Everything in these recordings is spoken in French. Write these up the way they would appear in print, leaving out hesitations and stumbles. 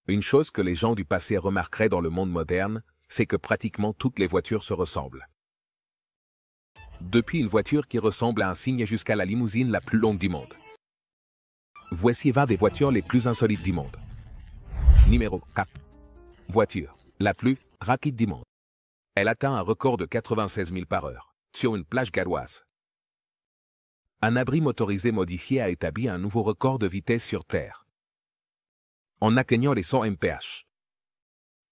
Une chose que les gens du passé remarqueraient dans le monde moderne, c'est que pratiquement toutes les voitures se ressemblent. Depuis une voiture qui ressemble à un cygne jusqu'à la limousine la plus longue du monde. Voici 20 des voitures les plus insolites du monde. Numéro 4. Voiture la plus rapide du monde. Elle atteint un record de 96 000 par heure, sur une plage galloise. Un abri motorisé modifié a établi un nouveau record de vitesse sur Terre, en atteignant les 100 mph.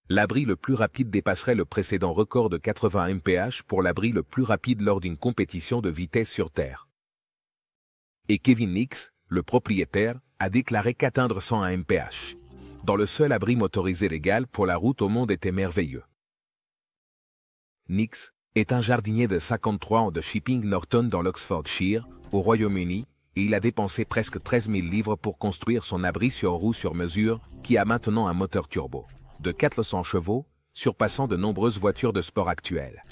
L'abri le plus rapide dépasserait le précédent record de 80 mph pour l'abri le plus rapide lors d'une compétition de vitesse sur Terre. Et Kevin Nix, le propriétaire, a déclaré qu'atteindre 101 mph dans le seul abri motorisé légal pour la route au monde était merveilleux. Nix est un jardinier de 53 ans de Shipping Norton dans l'Oxfordshire, au Royaume-Uni, et il a dépensé presque 13 000 livres pour construire son abri sur roue sur mesure, qui a maintenant un moteur turbo de 400 chevaux, surpassant de nombreuses voitures de sport actuelles.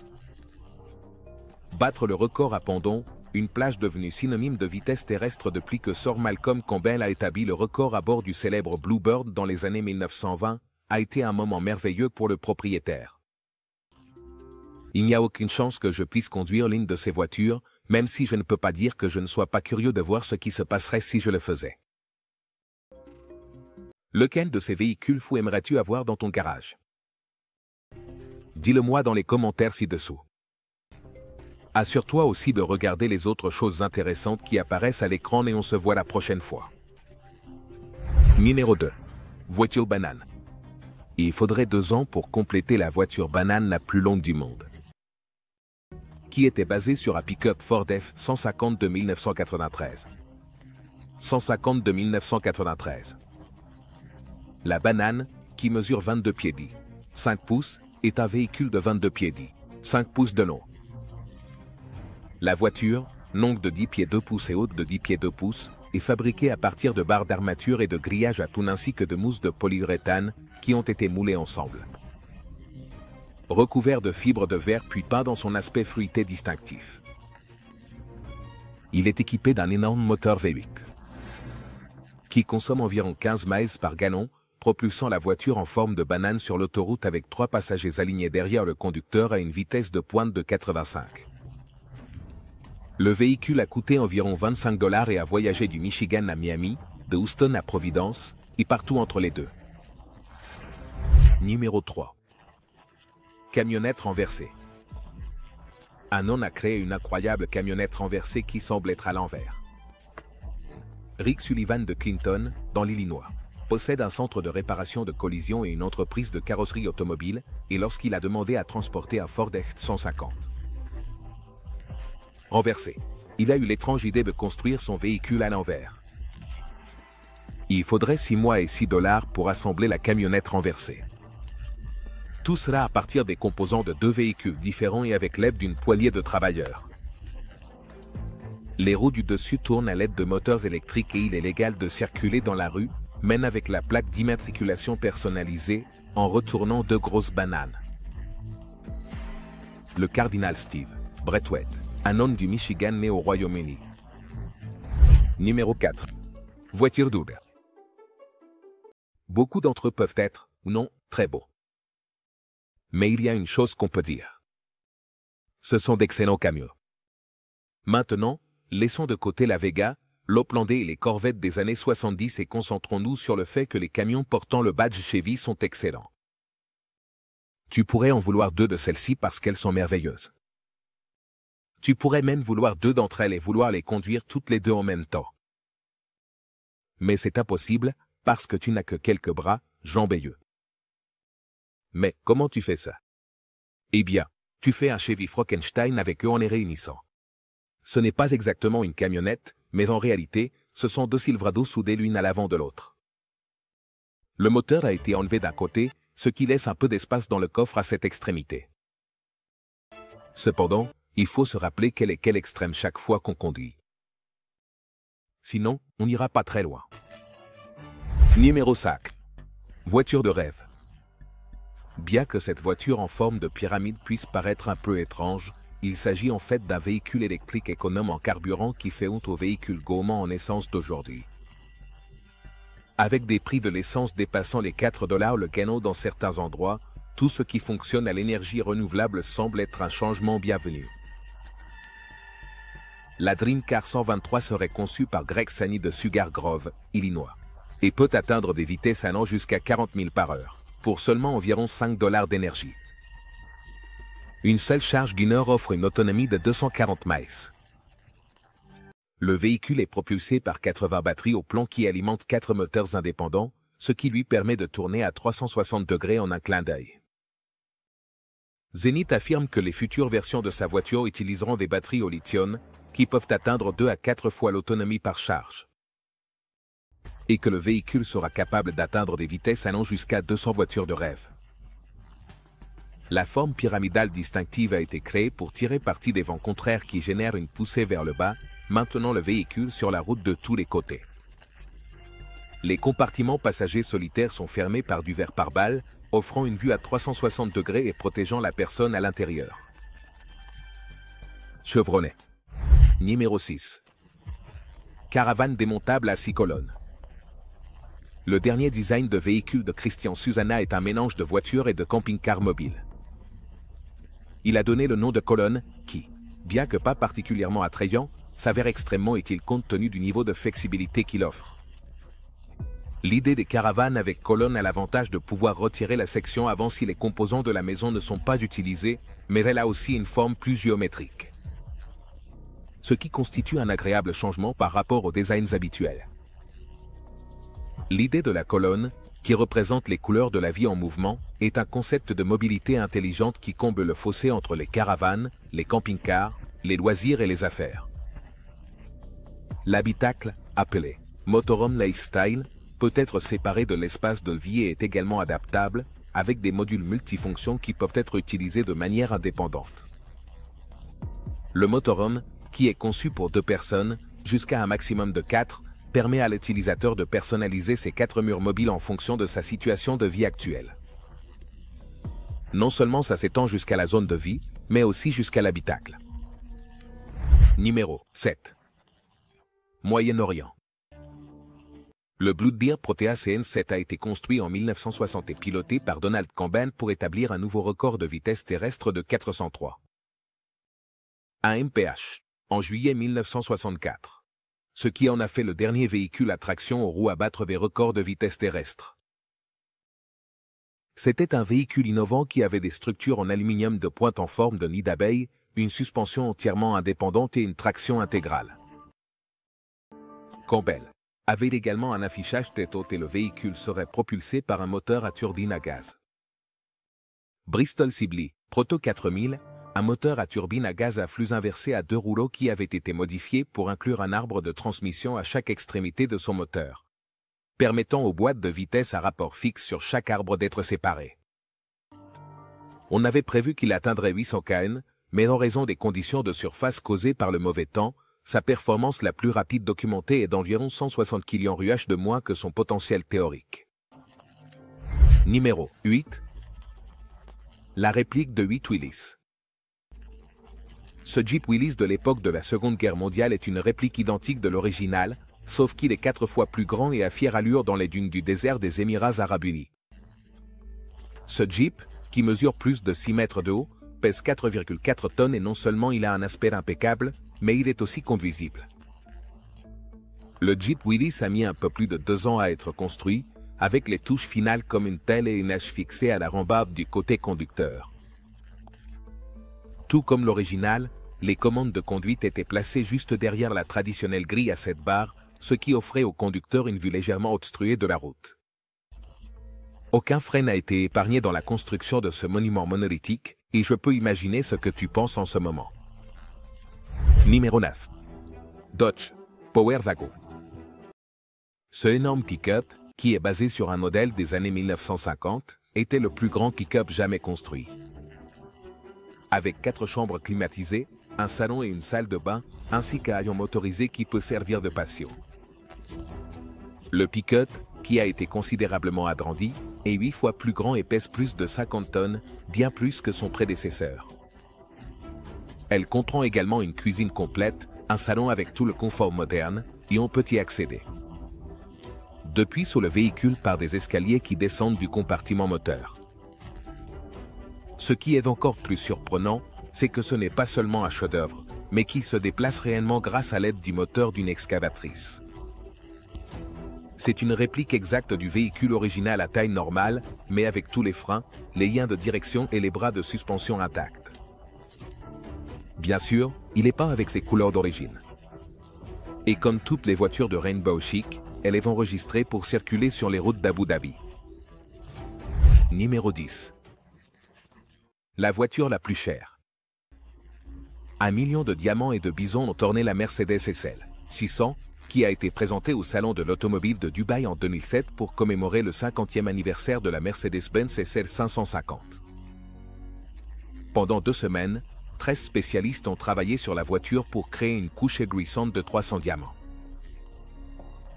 Battre le record à Pendon, une plage devenue synonyme de vitesse terrestre depuis que Sir Malcolm Campbell a établi le record à bord du célèbre Bluebird dans les années 1920, a été un moment merveilleux pour le propriétaire. Il n'y a aucune chance que je puisse conduire l'une de ces voitures, même si je ne peux pas dire que je ne sois pas curieux de voir ce qui se passerait si je le faisais. Lequel de ces véhicules fous aimerais-tu avoir dans ton garage? Dis-le-moi dans les commentaires ci-dessous. Assure-toi aussi de regarder les autres choses intéressantes qui apparaissent à l'écran et on se voit la prochaine fois. Numéro 2. Voiture banane. Il faudrait 2 ans pour compléter la voiture banane la plus longue du monde, qui était basée sur un pick-up Ford F-150 de 1993. 150 de 1993. La banane, qui mesure 22 pieds 10, 5 pouces, est un véhicule de 22 pieds 10, 5 pouces de long. La voiture, longue de 10 pieds 2 pouces et haute de 10 pieds 2 pouces, est fabriquée à partir de barres d'armature et de grillages à toune ainsi que de mousse de polyuréthane qui ont été moulées ensemble. Recouvert de fibres de verre puis peint dans son aspect fruité distinctif. Il est équipé d'un énorme moteur V8 qui consomme environ 15 miles par gallon, propulsant la voiture en forme de banane sur l'autoroute avec 3 passagers alignés derrière le conducteur à une vitesse de pointe de 85. Le véhicule a coûté environ 25 $ et a voyagé du Michigan à Miami, de Houston à Providence, et partout entre les deux. Numéro 3. Camionnette renversée. Un homme a créé une incroyable camionnette renversée qui semble être à l'envers. Rick Sullivan de Clinton, dans l'Illinois, possède un centre de réparation de collisions et une entreprise de carrosserie automobile, et lorsqu'il a demandé à transporter un Ford F-150 renversé, il a eu l'étrange idée de construire son véhicule à l'envers. Il faudrait 6 mois et 6 $ pour assembler la camionnette renversée. Tout cela à partir des composants de 2 véhicules différents et avec l'aide d'une poignée de travailleurs. Les roues du dessus tournent à l'aide de moteurs électriques et il est légal de circuler dans la rue, même avec la plaque d'immatriculation personnalisée, en retournant 2 grosses bananes. Le cardinal Steve Bretwett, un homme du Michigan né au Royaume-Uni. Numéro 4. Voiture double. Beaucoup d'entre eux peuvent être, ou non, très beaux. Mais il y a une chose qu'on peut dire. Ce sont d'excellents camions. Maintenant, laissons de côté la Vega, l'Oplandais et les Corvettes des années 70 et concentrons-nous sur le fait que les camions portant le badge Chevy sont excellents. Tu pourrais en vouloir 2 de celles-ci parce qu'elles sont merveilleuses. Tu pourrais même vouloir 2 d'entre elles et vouloir les conduire toutes les 2 en même temps. Mais c'est impossible, parce que tu n'as que quelques bras, jambes et yeux. Mais comment tu fais ça? Eh bien, tu fais un Chevy Frankenstein avec eux en les réunissant. Ce n'est pas exactement une camionnette, mais en réalité, ce sont 2 Silverado soudés l'une à l'avant de l'autre. Le moteur a été enlevé d'un côté, ce qui laisse un peu d'espace dans le coffre à cette extrémité. Cependant, il faut se rappeler quel est quel extrême chaque fois qu'on conduit. Sinon, on n'ira pas très loin. Numéro 5. Voiture de rêve. Bien que cette voiture en forme de pyramide puisse paraître un peu étrange, il s'agit en fait d'un véhicule électrique économe en carburant qui fait honte aux véhicules gourmands en essence d'aujourd'hui. Avec des prix de l'essence dépassant les 4 $ le gallon dans certains endroits, tout ce qui fonctionne à l'énergie renouvelable semble être un changement bienvenu. La Dream Car 123 serait conçue par Greg Sani de Sugar Grove, Illinois, et peut atteindre des vitesses allant jusqu'à 40 000 par heure, pour seulement environ 5 $ d'énergie. Une seule charge d'une heure offre une autonomie de 240 miles. Le véhicule est propulsé par 80 batteries au plomb qui alimentent 4 moteurs indépendants, ce qui lui permet de tourner à 360 degrés en un clin d'œil. Zenith affirme que les futures versions de sa voiture utiliseront des batteries au lithium, qui peuvent atteindre 2 à 4 fois l'autonomie par charge, et que le véhicule sera capable d'atteindre des vitesses allant jusqu'à 200 voitures de rêve. La forme pyramidale distinctive a été créée pour tirer parti des vents contraires qui génèrent une poussée vers le bas, maintenant le véhicule sur la route de tous les côtés. Les compartiments passagers solitaires sont fermés par du verre pare-balles, offrant une vue à 360 degrés et protégeant la personne à l'intérieur. Chevrolet. Numéro 6. Caravane démontable à 6 colonnes. Le dernier design de véhicule de Christian Susana est un mélange de voiture et de camping-car mobile. Il a donné le nom de colonne qui, bien que pas particulièrement attrayant, s'avère extrêmement utile compte tenu du niveau de flexibilité qu'il offre. L'idée des caravanes avec colonne a l'avantage de pouvoir retirer la section avant si les composants de la maison ne sont pas utilisés, mais elle a aussi une forme plus géométrique, ce qui constitue un agréable changement par rapport aux designs habituels. L'idée de la colonne, qui représente les couleurs de la vie en mouvement, est un concept de mobilité intelligente qui comble le fossé entre les caravanes, les camping-cars, les loisirs et les affaires. L'habitacle, appelé motorhome lifestyle, peut être séparé de l'espace de vie et est également adaptable, avec des modules multifonctions qui peuvent être utilisés de manière indépendante. Le motorhome, qui est conçu pour 2 personnes, jusqu'à un maximum de 4, permet à l'utilisateur de personnaliser ses 4 murs mobiles en fonction de sa situation de vie actuelle. Non seulement ça s'étend jusqu'à la zone de vie, mais aussi jusqu'à l'habitacle. Numéro 7. Moyen-Orient. Le Blue Deer Protea CN7 a été construit en 1960 et piloté par Donald Campbell pour établir un nouveau record de vitesse terrestre de 403 mph en juillet 1964, ce qui en a fait le dernier véhicule à traction aux roues à battre des records de vitesse terrestre. C'était un véhicule innovant qui avait des structures en aluminium de pointe en forme de nid d'abeille, une suspension entièrement indépendante et une traction intégrale. Campbell avait également un affichage tête haute et le véhicule serait propulsé par un moteur à turbine à gaz. Bristol Sibley Proto 4000, un moteur à turbine à gaz à flux inversé à 2 rouleaux qui avait été modifié pour inclure un arbre de transmission à chaque extrémité de son moteur, permettant aux boîtes de vitesse à rapport fixe sur chaque arbre d'être séparées. On avait prévu qu'il atteindrait 800 km, mais en raison des conditions de surface causées par le mauvais temps, sa performance la plus rapide documentée est d'environ 160 km/h de moins que son potentiel théorique. Numéro 8. La réplique de 8 Willys. Ce Jeep Willys de l'époque de la Seconde Guerre mondiale est une réplique identique de l'original, sauf qu'il est 4 fois plus grand et à fière allure dans les dunes du désert des Émirats Arabes Unis. Ce Jeep, qui mesure plus de 6 mètres de haut, pèse 4,4 tonnes et non seulement il a un aspect impeccable, mais il est aussi conduisible. Le Jeep Willys a mis un peu plus de 2 ans à être construit, avec les touches finales comme une pelle et une hache fixée à la rambarde du côté conducteur. Tout comme l'original, les commandes de conduite étaient placées juste derrière la traditionnelle grille à 7 barres, ce qui offrait au conducteur une vue légèrement obstruée de la route. Aucun frein n'a été épargné dans la construction de ce monument monolithique, et je peux imaginer ce que tu penses en ce moment. Numéro 9. Dodge Power Wagon. Ce énorme pick-up, qui est basé sur un modèle des années 1950, était le plus grand pick-up jamais construit. Avec 4 chambres climatisées, un salon et une salle de bain, ainsi qu'un haillon motorisé qui peut servir de patio. Le pick-up, qui a été considérablement agrandi, est 8 fois plus grand et pèse plus de 50 tonnes, bien plus que son prédécesseur. Elle comprend également une cuisine complète, un salon avec tout le confort moderne, et on peut y accéder. depuis sous le véhicule par des escaliers qui descendent du compartiment moteur. Ce qui est encore plus surprenant, c'est que ce n'est pas seulement un chef-d'œuvre, mais qui se déplace réellement grâce à l'aide du moteur d'une excavatrice. C'est une réplique exacte du véhicule original à taille normale, mais avec tous les freins, les liens de direction et les bras de suspension intacts. Bien sûr, il est peint avec ses couleurs d'origine. Et comme toutes les voitures de Rainbow Chic, elle est enregistrée pour circuler sur les routes d'Abu Dhabi. Numéro 10. La voiture la plus chère. 1 million de diamants et de bisons ont orné la Mercedes SL 600, qui a été présentée au Salon de l'Automobile de Dubaï en 2007 pour commémorer le 50e anniversaire de la Mercedes-Benz SL 550. Pendant 2 semaines, 13 spécialistes ont travaillé sur la voiture pour créer une couche égouissante de 300 diamants.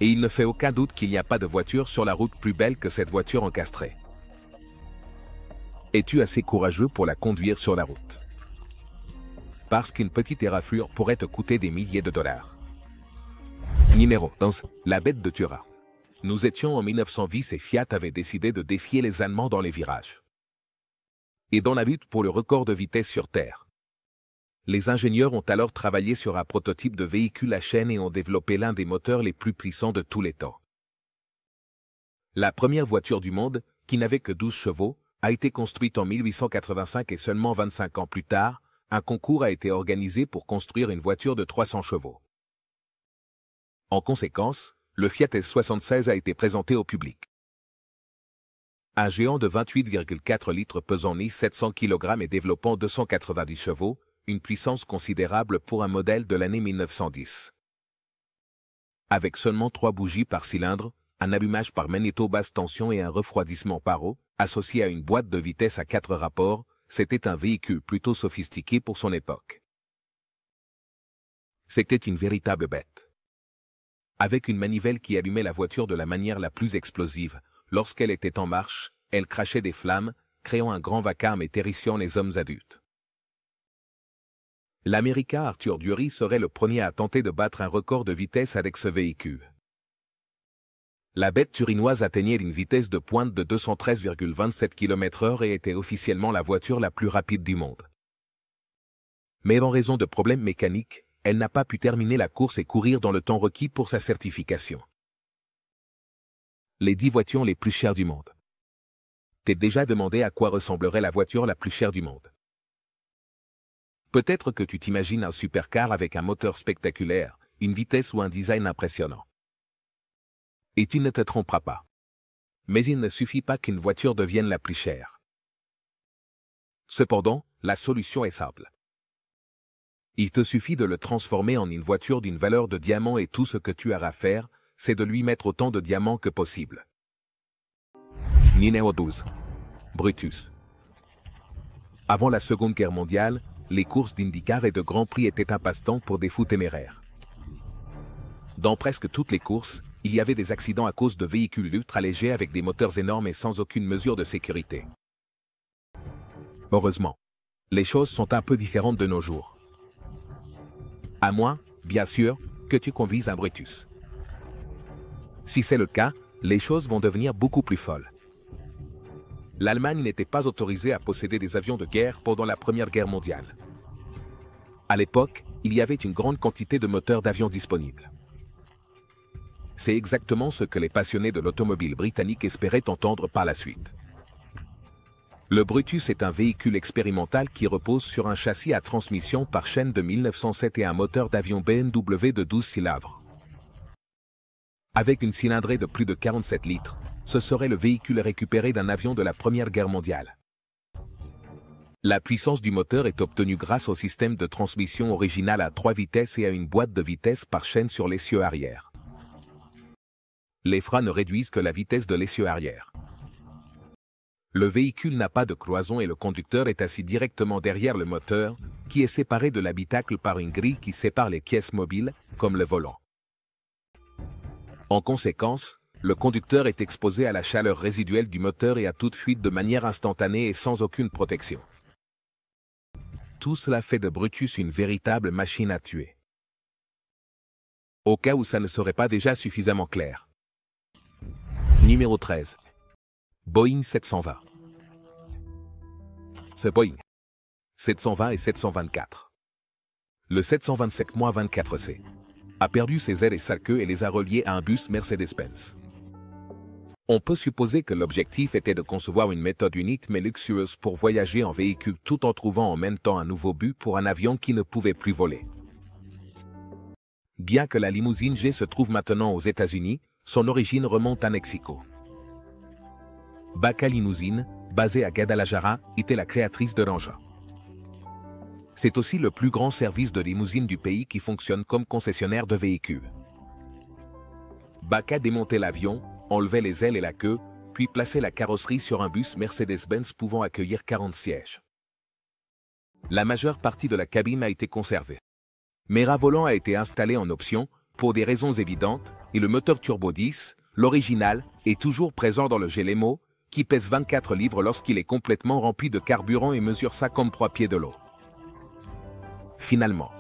Et il ne fait aucun doute qu'il n'y a pas de voiture sur la route plus belle que cette voiture encastrée. Es-tu assez courageux pour la conduire sur la route? Parce qu'une petite éraflure pourrait te coûter des milliers de dollars. Numéro 11. La bête de Turin. Nous étions en 1910 et Fiat avait décidé de défier les Allemands dans les virages. Et dans la lutte pour le record de vitesse sur Terre. Les ingénieurs ont alors travaillé sur un prototype de véhicule à chaîne et ont développé l'un des moteurs les plus puissants de tous les temps. La première voiture du monde, qui n'avait que 12 chevaux, a été construite en 1885 et seulement 25 ans plus tard, un concours a été organisé pour construire une voiture de 300 chevaux. En conséquence, le Fiat S76 a été présenté au public. Un géant de 28,4 litres pesant 1700 kg et développant 290 chevaux, une puissance considérable pour un modèle de l'année 1910. Avec seulement 3 bougies par cylindre, un allumage par magnéto basse tension et un refroidissement par eau, associé à une boîte de vitesse à 4 rapports, c'était un véhicule plutôt sophistiqué pour son époque. C'était une véritable bête. Avec une manivelle qui allumait la voiture de la manière la plus explosive, lorsqu'elle était en marche, elle crachait des flammes, créant un grand vacarme et terrifiant les hommes adultes. L'Américain Arthur Dury serait le premier à tenter de battre un record de vitesse avec ce véhicule. La bête turinoise atteignait une vitesse de pointe de 213,27 km/h et était officiellement la voiture la plus rapide du monde. Mais en raison de problèmes mécaniques, elle n'a pas pu terminer la course et courir dans le temps requis pour sa certification. Les 10 voitures les plus chères du monde. T'es déjà demandé à quoi ressemblerait la voiture la plus chère du monde? Peut-être que tu t'imagines un supercar avec un moteur spectaculaire, une vitesse ou un design impressionnant. Et tu ne te tromperas pas. Mais il ne suffit pas qu'une voiture devienne la plus chère. Cependant, la solution est simple. Il te suffit de le transformer en une voiture d'une valeur de diamant et tout ce que tu auras à faire, c'est de lui mettre autant de diamants que possible. Numéro 12. Brutus. Avant la Seconde Guerre mondiale, les courses d'IndyCar et de Grand Prix étaient un passe-temps pour des fous téméraires. Dans presque toutes les courses, il y avait des accidents à cause de véhicules ultra légers avec des moteurs énormes et sans aucune mesure de sécurité. Heureusement, les choses sont un peu différentes de nos jours. À moins, bien sûr, que tu conduises un Brutus. Si c'est le cas, les choses vont devenir beaucoup plus folles. L'Allemagne n'était pas autorisée à posséder des avions de guerre pendant la Première Guerre mondiale. À l'époque, il y avait une grande quantité de moteurs d'avions disponibles. C'est exactement ce que les passionnés de l'automobile britannique espéraient entendre par la suite. Le Brutus est un véhicule expérimental qui repose sur un châssis à transmission par chaîne de 1907 et un moteur d'avion BMW de 12 cylindres. Avec une cylindrée de plus de 47 litres, ce serait le véhicule récupéré d'un avion de la Première Guerre mondiale. La puissance du moteur est obtenue grâce au système de transmission original à 3 vitesses et à une boîte de vitesse par chaîne sur l'essieu arrière. Les freins ne réduisent que la vitesse de l'essieu arrière. Le véhicule n'a pas de cloison et le conducteur est assis directement derrière le moteur, qui est séparé de l'habitacle par une grille qui sépare les pièces mobiles, comme le volant. En conséquence, le conducteur est exposé à la chaleur résiduelle du moteur et à toute fuite de manière instantanée et sans aucune protection. Tout cela fait de Brutus une véritable machine à tuer. Au cas où ça ne serait pas déjà suffisamment clair. Numéro 13. Boeing 720. Ce Boeing 720 et 724. Le 727-24C a perdu ses ailes et sa queue et les a reliés à un bus Mercedes-Benz. On peut supposer que l'objectif était de concevoir une méthode unique mais luxueuse pour voyager en véhicule tout en trouvant en même temps un nouveau but pour un avion qui ne pouvait plus voler. Bien que la limousine G se trouve maintenant aux États-Unis, son origine remonte à Mexico. Baca Limousine, basée à Guadalajara, était la créatrice de l'engin. C'est aussi le plus grand service de limousine du pays qui fonctionne comme concessionnaire de véhicules. Baca démontait l'avion, enlevait les ailes et la queue, puis plaçait la carrosserie sur un bus Mercedes-Benz pouvant accueillir 40 sièges. La majeure partie de la cabine a été conservée. Mais un volant a été installé en option, pour des raisons évidentes, et le moteur turbo 10, l'original, est toujours présent dans le Gelemo, qui pèse 24 livres lorsqu'il est complètement rempli de carburant et mesure 53 pieds de long. Finalement,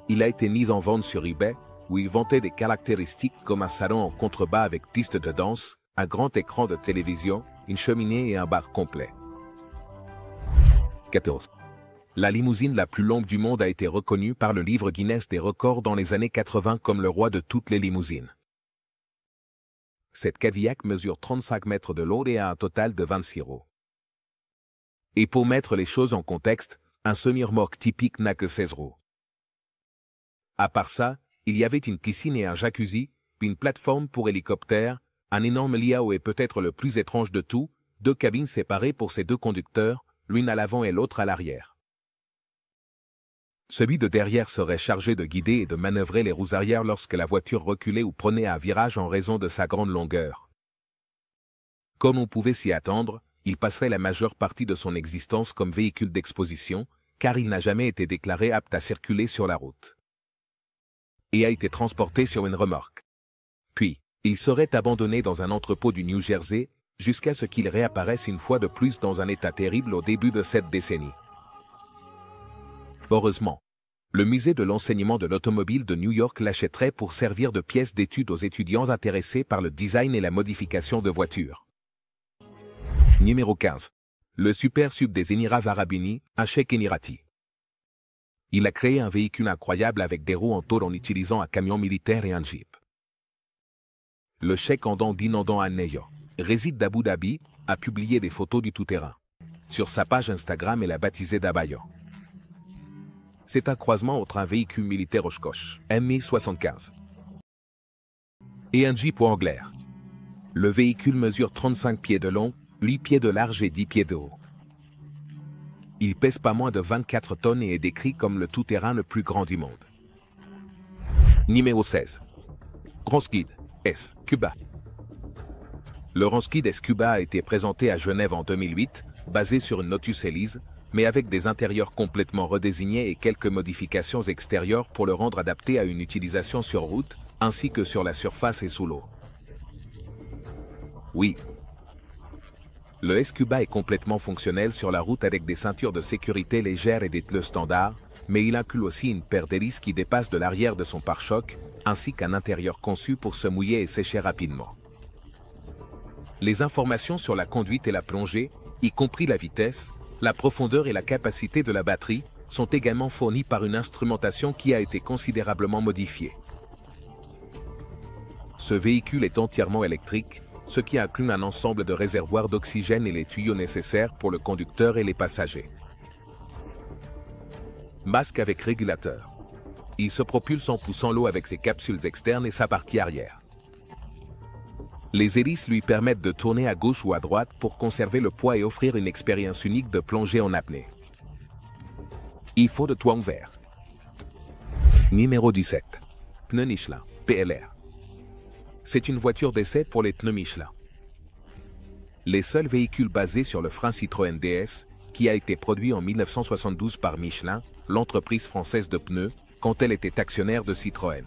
il a été mis en vente sur eBay, où il vantait des caractéristiques comme un salon en contrebas avec piste de danse, un grand écran de télévision, une cheminée et un bar complet. 14. La limousine la plus longue du monde a été reconnue par le livre Guinness des records dans les années 80 comme le roi de toutes les limousines. Cette Cadillac mesure 35 mètres de long et a un total de 26 roues. Et pour mettre les choses en contexte, un semi-remorque typique n'a que 16 roues. À part ça, il y avait une piscine et un jacuzzi, puis une plateforme pour hélicoptère, un énorme liao et peut-être le plus étrange de tout, 2 cabines séparées pour ces 2 conducteurs, l'une à l'avant et l'autre à l'arrière. Celui de derrière serait chargé de guider et de manœuvrer les roues arrière lorsque la voiture reculait ou prenait un virage en raison de sa grande longueur. Comme on pouvait s'y attendre, il passerait la majeure partie de son existence comme véhicule d'exposition, car il n'a jamais été déclaré apte à circuler sur la route. Et a été transporté sur une remorque. Puis, il serait abandonné dans un entrepôt du New Jersey, jusqu'à ce qu'il réapparaisse une fois de plus dans un état terrible au début de cette décennie. Heureusement, le musée de l'enseignement de l'automobile de New York l'achèterait pour servir de pièce d'étude aux étudiants intéressés par le design et la modification de voitures. Numéro 15. Le super sub des Émirats Arabes Unis, un Cheikh Émirati. Il a créé un véhicule incroyable avec des roues en tôle en utilisant un camion militaire et un jeep. Le cheikh Hamdan bin Al Nahyan, réside d'Abu Dhabi, a publié des photos du tout-terrain. Sur sa page Instagram, elle a baptisé d'Abaya. C'est un croisement entre un véhicule militaire Oshkosh, M1075, et un Jeep Wrangler. Le véhicule mesure 35 pieds de long, 8 pieds de large et 10 pieds de haut. Il pèse pas moins de 24 tonnes et est décrit comme le tout-terrain le plus grand du monde. Numéro 16. Ronskid S. Cuba. Le Ronskid S. Cuba a été présenté à Genève en 2008, basé sur une Lotus Elise, mais avec des intérieurs complètement redésignés et quelques modifications extérieures pour le rendre adapté à une utilisation sur route, ainsi que sur la surface et sous l'eau. Oui. Le S-Cuba est complètement fonctionnel sur la route avec des ceintures de sécurité légères et des pneus standards, mais il inclut aussi une paire d'hélices qui dépasse de l'arrière de son pare-choc, ainsi qu'un intérieur conçu pour se mouiller et sécher rapidement. Les informations sur la conduite et la plongée, y compris la vitesse, la profondeur et la capacité de la batterie, sont également fournies par une instrumentation qui a été considérablement modifiée. Ce véhicule est entièrement électrique, ce qui inclut un ensemble de réservoirs d'oxygène et les tuyaux nécessaires pour le conducteur et les passagers. Masque avec régulateur. Il se propulse en poussant l'eau avec ses capsules externes et sa partie arrière. Les hélices lui permettent de tourner à gauche ou à droite pour conserver le poids et offrir une expérience unique de plongée en apnée. Il faut de toit ouvert. Numéro 17. Pneus Michelin, PLR. C'est une voiture d'essai pour les pneus Michelin. Les seuls véhicules basés sur le frein Citroën DS, qui a été produit en 1972 par Michelin, l'entreprise française de pneus, quand elle était actionnaire de Citroën.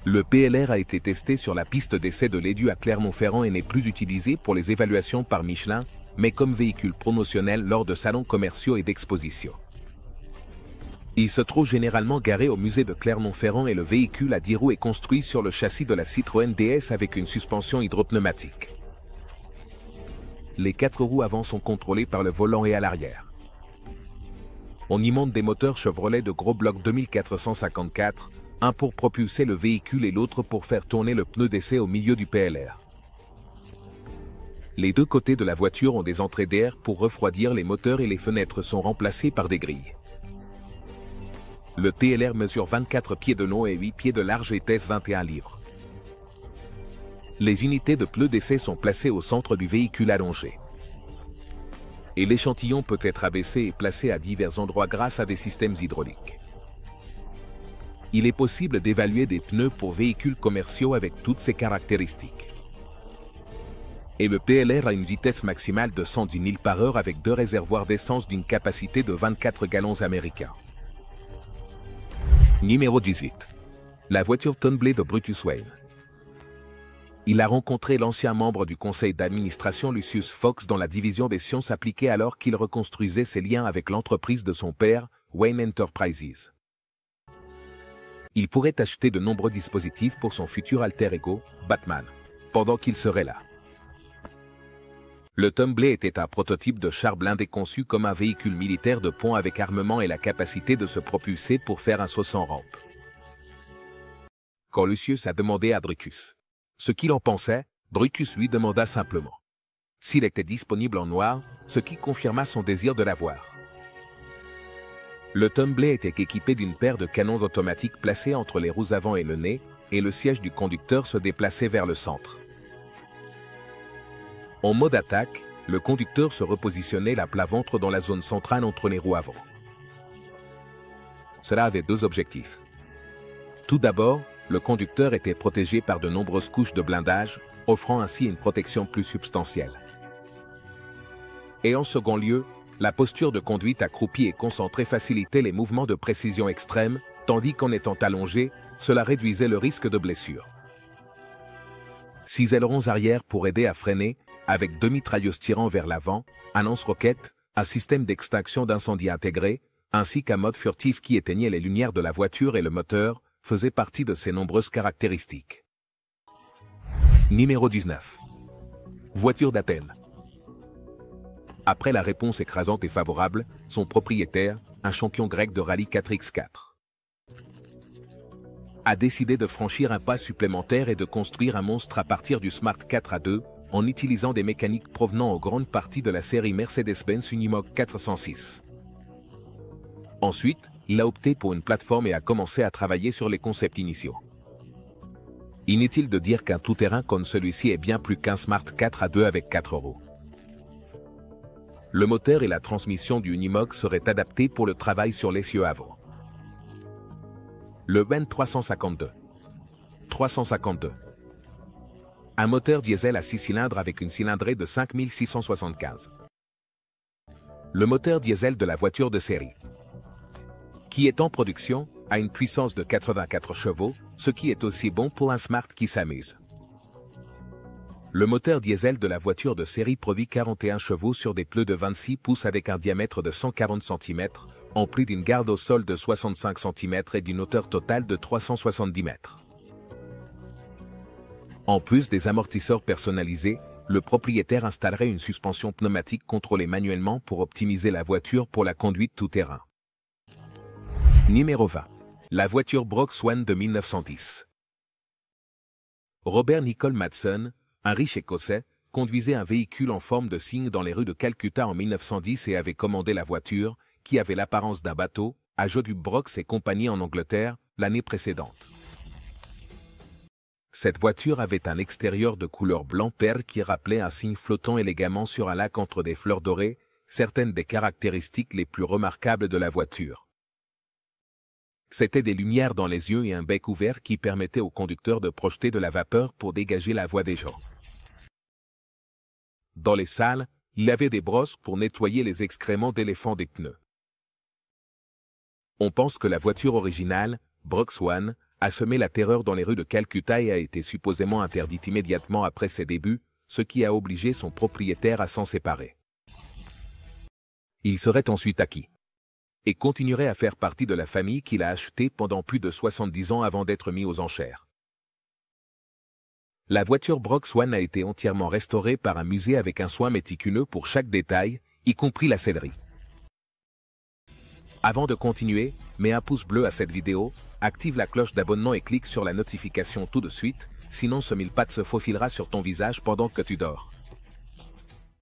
Le PLR a été testé sur la piste d'essai de l'Édu à Clermont-Ferrand et n'est plus utilisé pour les évaluations par Michelin, mais comme véhicule promotionnel lors de salons commerciaux et d'expositions. Il se trouve généralement garé au musée de Clermont-Ferrand et le véhicule à 10 roues est construit sur le châssis de la Citroën DS avec une suspension hydropneumatique. Les 4 roues avant sont contrôlées par le volant et à l'arrière. On y monte des moteurs Chevrolet de gros bloc 2454, un pour propulser le véhicule et l'autre pour faire tourner le pneu d'essai au milieu du PLR. Les deux côtés de la voiture ont des entrées d'air pour refroidir les moteurs et les fenêtres sont remplacées par des grilles. Le TLR mesure 24 pieds de long et 8 pieds de large et pèse 21 livres. Les unités de pneus d'essai sont placées au centre du véhicule allongé. Et l'échantillon peut être abaissé et placé à divers endroits grâce à des systèmes hydrauliques. Il est possible d'évaluer des pneus pour véhicules commerciaux avec toutes ces caractéristiques. Et le PLR a une vitesse maximale de 110 000 par heure avec 2 réservoirs d'essence d'une capacité de 24 gallons américains. Numéro 18. La voiture Tonblé de Brutus Wayne. Il a rencontré l'ancien membre du conseil d'administration Lucius Fox dans la division des sciences appliquées alors qu'il reconstruisait ses liens avec l'entreprise de son père, Wayne Enterprises. Il pourrait acheter de nombreux dispositifs pour son futur alter ego, Batman, pendant qu'il serait là. Le Tonblé était un prototype de char blindé conçu comme un véhicule militaire de pont avec armement et la capacité de se propulser pour faire un saut sans rampe. Quand Lucius a demandé à Brutus ce qu'il en pensait, Brutus lui demanda simplement s'il était disponible en noir, ce qui confirma son désir de l'avoir. Le Tonblé était équipé d'une paire de canons automatiques placés entre les roues avant et le nez, et le siège du conducteur se déplaçait vers le centre. En mode attaque, le conducteur se repositionnait la plat ventre dans la zone centrale entre les roues avant. Cela avait 2 objectifs. Tout d'abord, le conducteur était protégé par de nombreuses couches de blindage, offrant ainsi une protection plus substantielle. Et en second lieu, la posture de conduite accroupie et concentrée facilitait les mouvements de précision extrême, tandis qu'en étant allongé, cela réduisait le risque de blessure. 6 ailerons arrière pour aider à freiner, avec 2 mitrailleuses tirant vers l'avant, un lance-roquettes, un système d'extinction d'incendie intégré, ainsi qu'un mode furtif qui éteignait les lumières de la voiture et le moteur, faisaient partie de ces nombreuses caractéristiques. Numéro 19. Voiture d'Athènes. Après la réponse écrasante et favorable, son propriétaire, un champion grec de rallye 4x4, a décidé de franchir un pas supplémentaire et de construire un monstre à partir du Smart 4A2, en utilisant des mécaniques provenant en grande partie de la série Mercedes-Benz Unimog 406. Ensuite, il a opté pour une plateforme et a commencé à travailler sur les concepts initiaux. Inutile de dire qu'un tout-terrain comme celui-ci est bien plus qu'un Smart 4A2 avec 4 roues. Le moteur et la transmission du Unimog seraient adaptés pour le travail sur l'essieu avant. Le Ben 352. Un moteur diesel à 6 cylindres avec une cylindrée de 5675. Le moteur diesel de la voiture de série, qui est en production, a une puissance de 84 chevaux, ce qui est aussi bon pour un Smart qui s'amuse. Le moteur diesel de la voiture de série produit 41 chevaux sur des pneus de 26 pouces avec un diamètre de 140 cm, en plus d'une garde au sol de 65 cm et d'une hauteur totale de 370 mètres. En plus des amortisseurs personnalisés, le propriétaire installerait une suspension pneumatique contrôlée manuellement pour optimiser la voiture pour la conduite tout-terrain. Numéro 20. La voiture Brox One de 1910. Robert Nicol Madsen, un riche Écossais, conduisait un véhicule en forme de cygne dans les rues de Calcutta en 1910 et avait commandé la voiture, qui avait l'apparence d'un bateau, à Joseph Brox et compagnie en Angleterre, l'année précédente. Cette voiture avait un extérieur de couleur blanc-perle qui rappelait un cygne flottant élégamment sur un lac entre des fleurs dorées, certaines des caractéristiques les plus remarquables de la voiture. C'étaient des lumières dans les yeux et un bec ouvert qui permettait au conducteur de projeter de la vapeur pour dégager la voix des gens. Dans les salles, il avait des brosses pour nettoyer les excréments d'éléphants des pneus. On pense que la voiture originale, Brox One, a semé la terreur dans les rues de Calcutta et a été supposément interdite immédiatement après ses débuts, ce qui a obligé son propriétaire à s'en séparer. Il serait ensuite acquis. et continuerait à faire partie de la famille qu'il a achetée pendant plus de 70 ans avant d'être mis aux enchères. La voiture Brock Swan a été entièrement restaurée par un musée avec un soin méticuleux pour chaque détail, y compris la sellerie. Avant de continuer, mets un pouce bleu à cette vidéo, active la cloche d'abonnement et clique sur la notification tout de suite, sinon ce mille pattes se faufilera sur ton visage pendant que tu dors.